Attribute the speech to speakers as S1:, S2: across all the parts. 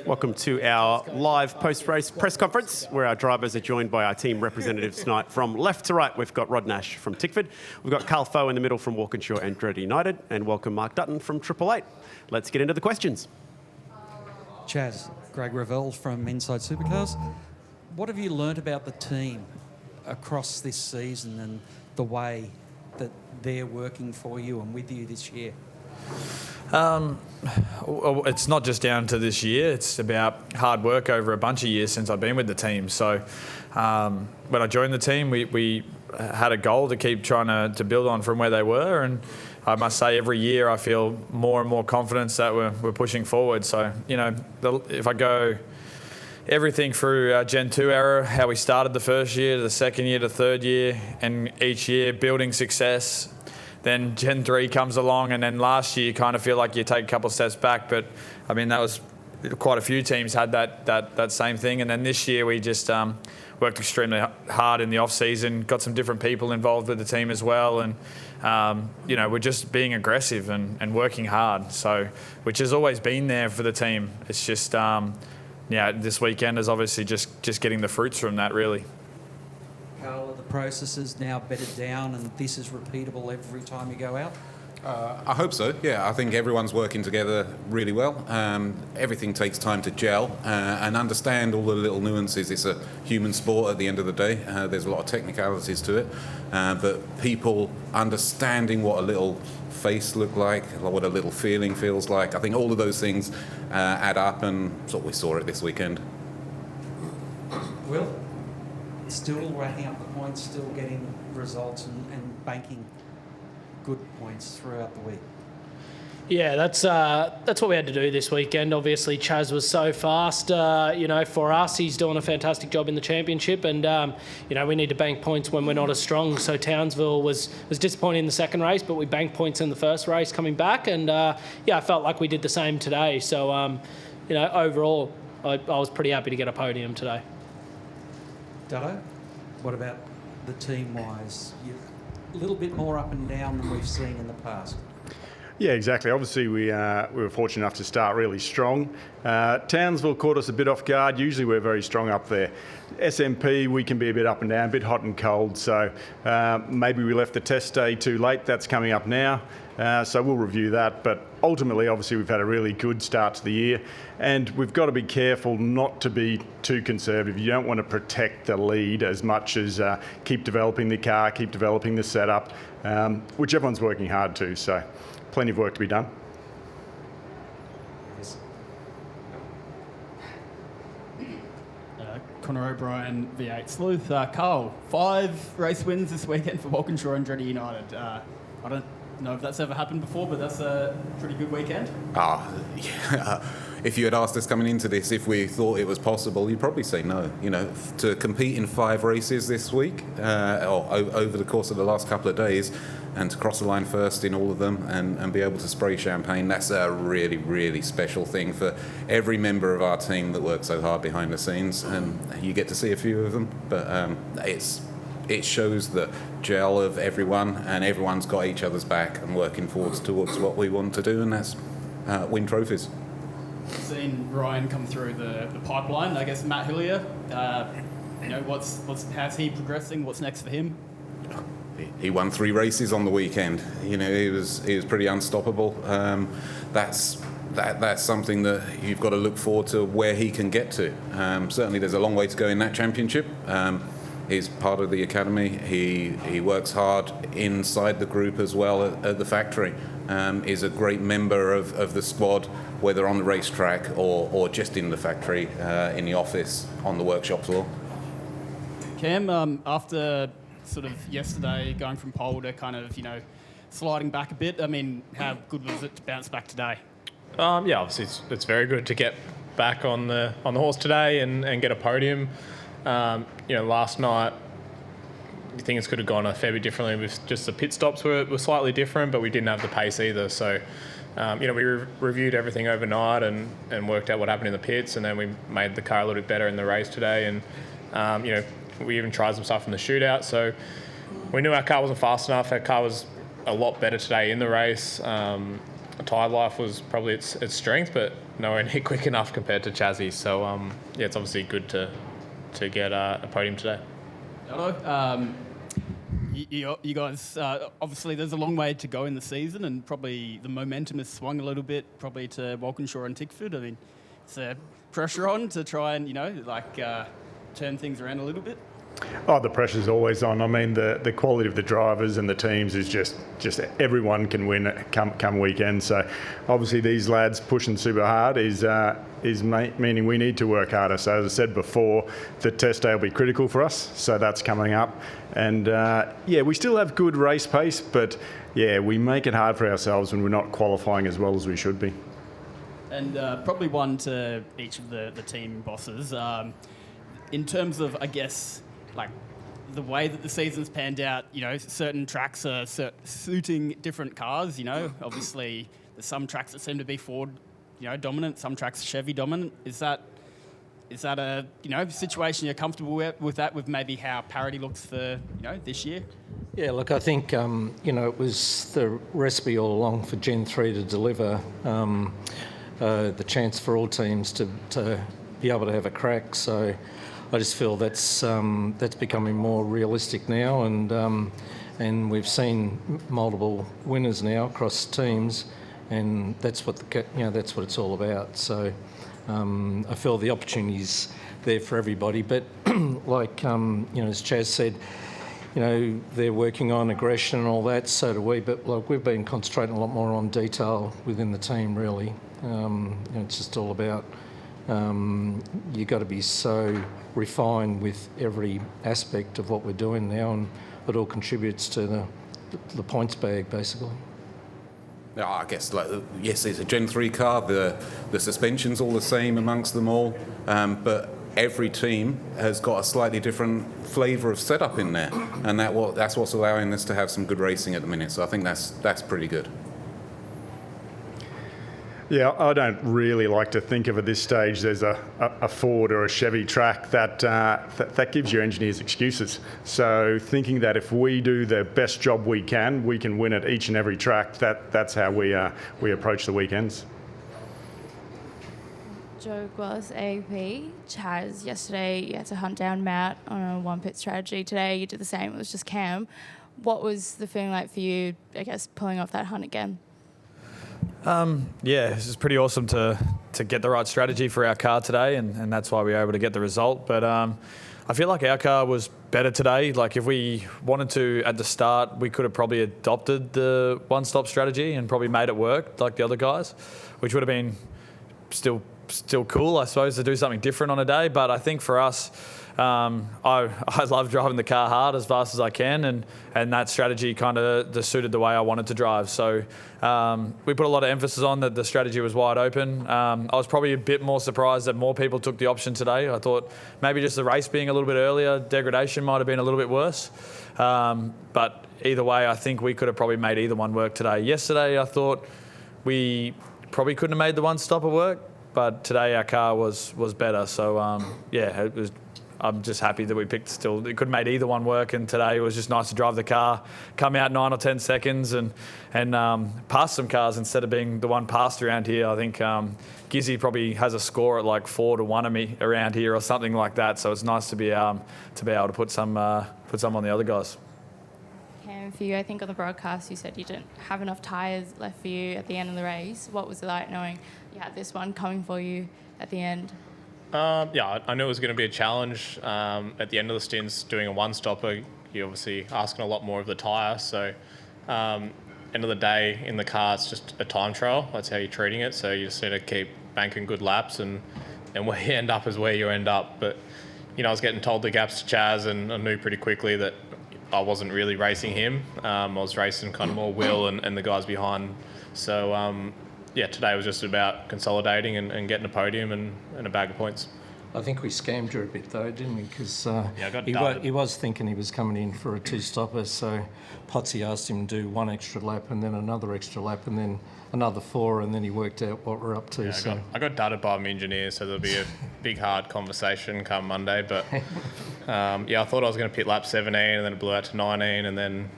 S1: Welcome to our live post-race press conference, where our drivers are joined by our team representatives tonight. From left to right, we've got Rod Nash from Tickford. We've got Carl Foe in the middle from Walkinshaw and Andretti United. And welcome Mark Dutton from 888. Let's get into the questions.
S2: Chaz, Greg Revell from Inside Supercars. What have you learnt about the team across this season and the way that they're working for you and with you this year?
S3: It's not just down to this year. It's about hard work over a bunch of years since I've been with the team. So when I joined the team, we had a goal to keep trying to build on from where they were. And I must say every year I feel more and more confidence that we're pushing forward. So, if I go everything through Gen 2 era, how we started the first year to the second year to third year, and each year building success. Then Gen 3 comes along, and then last year you kind of feel like you take a couple of steps back. But, I mean, that was quite a few teams had that same thing. And then this year we just worked extremely hard in the off-season, got some different people involved with the team as well. And, we're just being aggressive and working hard, so which has always been there for the team. It's just, this weekend is obviously just getting the fruits from that, really.
S2: Carl, are the processes now bedded down and this is repeatable every time you go out?
S4: I hope so, yeah. I think everyone's working together really well. Everything takes time to gel and understand all the little nuances. It's a human sport at the end of the day. There's a lot of technicalities to it. But people understanding what a little face look like, what a little feeling feels like, I think all of those things add up, and that's what we saw it this weekend.
S2: Will? Still racking up the points, still getting results and banking good points throughout the week.
S5: Yeah, that's what we had to do this weekend. Obviously, Chaz was so fast. For us, he's doing a fantastic job in the championship, and we need to bank points when we're not as strong. So Townsville was disappointing in the second race, but we banked points in the first race coming back, and I felt like we did the same today. So overall, I was pretty happy to get a podium today.
S2: Dutto, what about the team-wise? You're a little bit more up and down than we've seen in the past.
S6: Yeah, exactly. Obviously, we were fortunate enough to start really strong. Townsville caught us a bit off guard. Usually we're very strong up there. SMP, we can be a bit up and down, a bit hot and cold. So maybe we left the test day too late. That's coming up now. So we'll review that. But ultimately, obviously, we've had a really good start to the year. And we've got to be careful not to be too conservative. You don't want to protect the lead as much as keep developing the car, keep developing the setup, which everyone's working hard to. So plenty of work to be done.
S2: Yes.
S7: Connor O'Brien, V8 Sleuth. Carl, 5 race wins this weekend for Walkinshaw and Andretti United. I don't know if that's ever happened before, but that's a pretty good weekend.
S4: Yeah. If you had asked us coming into this if we thought it was possible, you'd probably say no. To compete in 5 races this week, or over the course of the last couple of days, and to cross the line first in all of them and be able to spray champagne, that's a really, really special thing for every member of our team that works so hard behind the scenes. And you get to see a few of them, but it shows the gel of everyone, and everyone's got each other's back and working towards what we want to do, and that's win trophies.
S7: Seen Ryan come through the pipeline. I guess Matt Hillier, how's he progressing? What's next for him?
S4: He won 3 races on the weekend. He was pretty unstoppable. That's something that you've got to look forward to where he can get to. Certainly, there's a long way to go in that championship. He's part of the academy. He works hard inside the group as well at the factory. Is a great member of the squad, whether on the racetrack or just in the factory, in the office, on the workshop floor.
S7: Cam, after sort of yesterday going from pole to kind of, sliding back a bit, I mean, how good was it to bounce back today?
S8: Obviously it's very good to get back on the horse today and get a podium. Last night, things could have gone a fair bit differently. With just the pit stops were slightly different, but we didn't have the pace either. So, we reviewed everything overnight and worked out what happened in the pits, and then we made the car a little bit better in the race today. And we even tried some stuff in the shootout. So we knew our car wasn't fast enough. Our car was a lot better today in the race. Tyre life was probably its strength, but nowhere near quick enough compared to Chazzy. So yeah, it's obviously good to get a podium today.
S7: Hello. You guys, obviously there's a long way to go in the season, and probably the momentum has swung a little bit, probably to Walkinshaw and Tickford. I mean, is there pressure on to try and, turn things around a little bit?
S6: Oh, the pressure's always on. I mean, the quality of the drivers and the teams is just everyone can win come weekend. So obviously these lads pushing super hard is meaning we need to work harder. So as I said before, the test day will be critical for us. So that's coming up. And we still have good race pace, but we make it hard for ourselves when we're not qualifying as well as we should be.
S7: And probably one to each of the team bosses. In terms of, I guess, like the way that the season's panned out, certain tracks are suiting different cars. Obviously there's some tracks that seem to be Ford, dominant. Some tracks Chevy dominant. Is that a situation you're comfortable with that? With maybe how Parity looks for this year?
S9: Yeah, look, I think it was the recipe all along for Gen 3 to deliver the chance for all teams to be able to have a crack. So I just feel that's becoming more realistic now, and we've seen multiple winners now across teams, and that's what that's what it's all about. So I feel the opportunity's there for everybody, but as Chaz said, they're working on aggression and all that. So do we, but we've been concentrating a lot more on detail within the team. Really, it's just all about. You've got to be so refined with every aspect of what we're doing now, and it all contributes to the points bag, basically.
S4: Yeah, I guess, yes, it's a Gen 3 car. The suspension's all the same amongst them all, but every team has got a slightly different flavour of setup in there, and that's what's allowing us to have some good racing at the minute. So I think that's pretty good.
S6: Yeah, I don't really like to think of at this stage there's a Ford or a Chevy track that gives your engineers excuses. So thinking that if we do the best job we can win at each and every track. That's how we approach the weekends.
S10: Joe Guas, AP. Chaz, yesterday you had to hunt down Matt on a one-pit strategy. Today you did the same. It was just Cam. What was the feeling like for you, I guess, pulling off that hunt again?
S3: This is pretty awesome to get the right strategy for our car today, and that's why we were able to get the result. But I feel like our car was better today. Like if we wanted to at the start, we could have probably adopted the one-stop strategy and probably made it work like the other guys, which would have been still cool, I suppose, to do something different on a day. But I think for us, I love driving the car hard as fast as I can, and that strategy kind of suited the way I wanted to drive. So we put a lot of emphasis on that the strategy was wide open. I was probably a bit more surprised that more people took the option today. I thought maybe just the race being a little bit earlier, degradation might have been a little bit worse. But either way, I think we could have probably made either one work today. Yesterday, I thought we probably couldn't have made the one-stopper work, but today our car was better. So, it was. I'm just happy that we picked still. It could have made either one work, and today it was just nice to drive the car, come out 9 or 10 seconds and pass some cars instead of being the one passed around here. I think Gizzy probably has a score at like 4-1 of me around here or something like that. So it's nice to be able to put some on the other guys.
S10: Cam, for you, I think on the broadcast you said you didn't have enough tyres left for you at the end of the race. What was it like knowing you had this one coming for you at the end?
S8: I knew it was going to be a challenge. At the end of the stints, doing a one-stopper, you're obviously asking a lot more of the tyre. So, end of the day, in the car, it's just a time trial. That's how you're treating it. So you just need to keep banking good laps, and where you end up is where you end up. But, I was getting told the gaps to Chaz, and I knew pretty quickly that I wasn't really racing him. I was racing kind of more Will and the guys behind. So, today was just about consolidating and getting a podium and a bag of points.
S9: I think we scammed her a bit though, didn't we? Because he was thinking he was coming in for a two-stopper, so Potsy asked him to do one extra lap and then another extra lap and then another 4, and then he worked out what we're up to.
S8: Yeah, I got dudded by my engineer, so there'll be a big hard conversation come Monday. But I thought I was going to pit lap 17, and then it blew out to 19, and then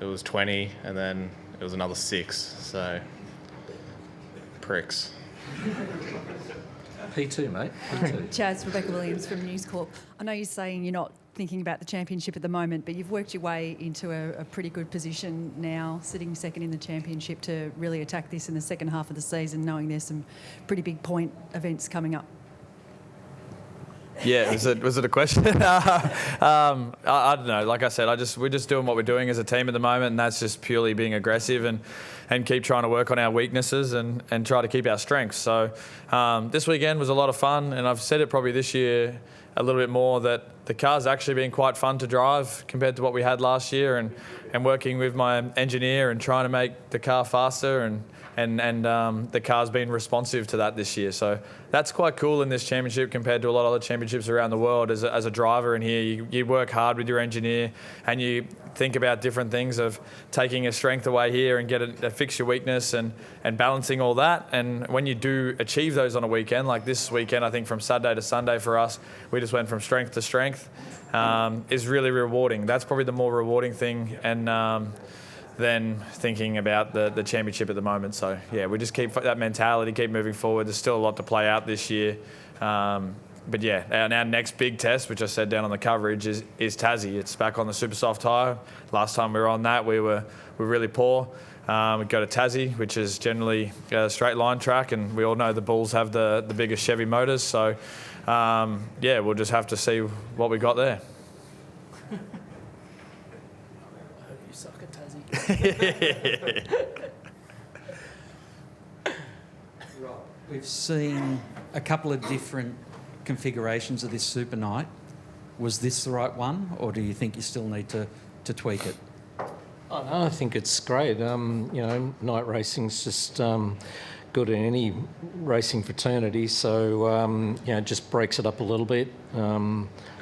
S8: it was 20, and then it was another 6. So pricks.
S9: P2, mate. P2.
S11: Chaz, Rebecca Williams from News Corp. I know you're saying you're not thinking about the championship at the moment, but you've worked your way into a pretty good position now, sitting second in the championship, to really attack this in the second half of the season, knowing there's some pretty big point events coming up.
S3: Yeah, was it a question? I don't know. Like I said, we're just doing what we're doing as a team at the moment, and that's just purely being aggressive and keep trying to work on our weaknesses and try to keep our strengths. So this weekend was a lot of fun, and I've said it probably this year a little bit more, that the car's actually been quite fun to drive compared to what we had last year, and working with my engineer and trying to make the car faster, and the car's been responsive to that this year. So that's quite cool in this championship compared to a lot of other championships around the world. As a driver in here, you work hard with your engineer, and you think about different things of taking a strength away here and fix your weakness and balancing all that. And when you do achieve those on a weekend, like this weekend, I think from Saturday to Sunday for us, we just went from strength to strength, is really rewarding. That's probably the more rewarding thing, and than thinking about the championship at the moment. So yeah, we just keep that mentality, keep moving forward. There's still a lot to play out this year. But yeah, our next big test, which I said down on the coverage, is Tassie. It's back on the super soft tyre. Last time we were on that, we were really poor. We go to Tassie, which is generally a straight line track, and we all know the Bulls have the biggest Chevy motors. So yeah, we'll just have to see what we got there.
S2: We've seen a couple of different configurations of this SuperNight. Was this the right one, or do you think you still need to tweak it?
S9: Oh, no, I think it's great. Night racing's just good in any racing fraternity, so it just breaks it up a little bit.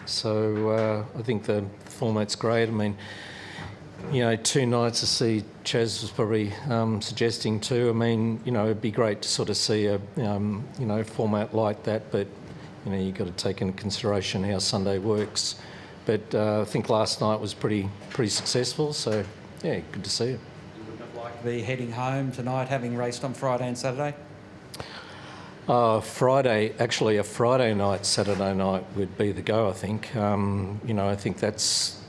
S9: So I think the format's great. I mean, 2 nights, I see Chaz was probably suggesting too. I mean, it'd be great to sort of see a format like that, but you've got to take into consideration how Sunday works. But I think last night was pretty successful, so yeah, good to see it.
S2: You wouldn't have liked to be heading home tonight, having raced on Friday and Saturday?
S9: Friday, actually a Friday night, Saturday night would be the go, I think. I think that's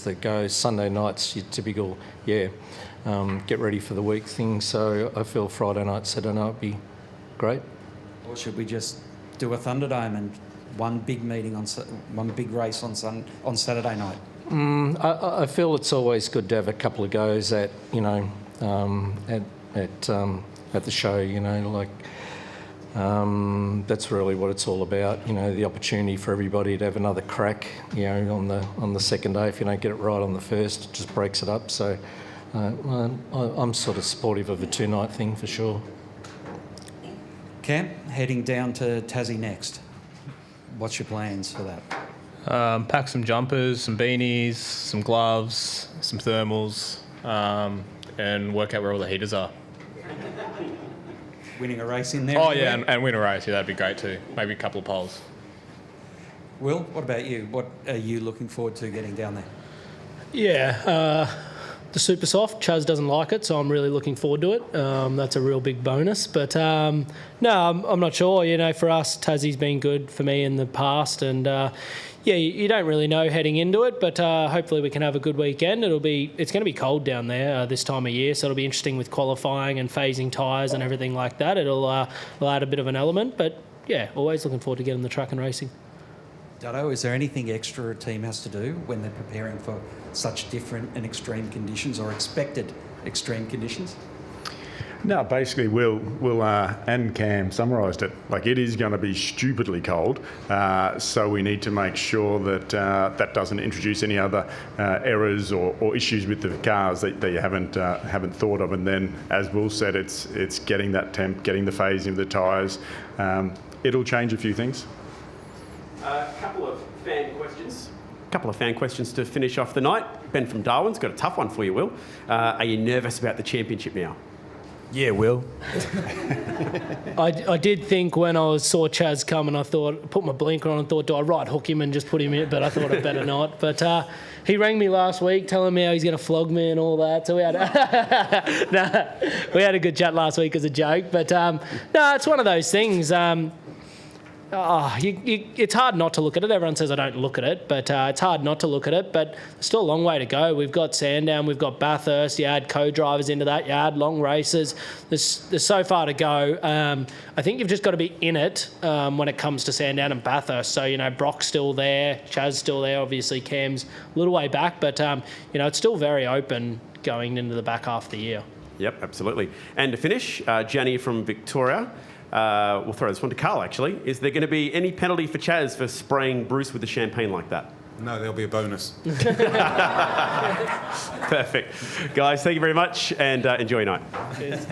S9: the go. Sunday night's your typical, get ready for the week thing. So I feel Friday night, Saturday night would be great.
S2: Or should we just do a Thunderdome and one big meeting one big race on Saturday night?
S9: I feel it's always good to have a couple of goes at at the show. That's really what it's all about. The opportunity for everybody to have another crack. On the second day, if you don't get it right on the first, it just breaks it up. So I'm sort of supportive of a 2-night thing for sure.
S2: Cam, heading down to Tassie next. What's your plans for that?
S8: Pack some jumpers, some beanies, some gloves, some thermals, and work out where all the heaters are.
S2: Winning a race in there?
S8: Oh, yeah, and win a race. Yeah, that'd be great too. Maybe a couple of poles.
S2: Will, what about you? What are you looking forward to getting down there?
S5: Yeah, the super soft. Chaz doesn't like it, so I'm really looking forward to it. That's a real big bonus. But no, I'm not sure. For us, Tassie's been good for me in the past, and you don't really know heading into it. But hopefully we can have a good weekend. It's going to be cold down there this time of year, so it'll be interesting with qualifying and phasing tyres and everything like that. It'll add a bit of an element. But yeah, always looking forward to getting on the track and racing.
S2: Duddo, is there anything extra a team has to do when they're preparing for such different and extreme conditions, or expected extreme conditions?
S6: No, basically, Will and Cam summarised it. It is going to be stupidly cold, so we need to make sure that that doesn't introduce any other errors or issues with the cars that you haven't thought of. And then, as Will said, it's getting that temp, getting the phasing of the tyres. It'll change a few things.
S1: A couple of fan questions to finish off the night. Ben from Darwin's got a tough one for you, Will. Are you nervous about the championship now?
S3: Yeah, Will.
S5: I did think when I saw Chaz coming, I thought, put my blinker on and thought, do I right hook him and just put him in? But I thought I'd better not. But he rang me last week telling me how he's going to flog me and all that. So we had we had a good chat last week as a joke. But no, it's one of those things. It's hard not to look at it. Everyone says I don't look at it, but it's hard not to look at it. But there's still a long way to go. We've got Sandown, we've got Bathurst. You add co-drivers into that. You add long races. There's so far to go. I think you've just got to be in it when it comes to Sandown and Bathurst. So Brock's still there, Chaz still there. Obviously Cam's a little way back, but it's still very open going into the back half of the year.
S1: Yep, absolutely. And to finish, Jenny from Victoria. We'll throw this one to Carl, actually. Is there going to be any penalty for Chaz for spraying Bruce with the champagne like that?
S4: No, there'll be a bonus.
S1: Perfect. Guys, thank you very much and enjoy your night.
S5: Cheers.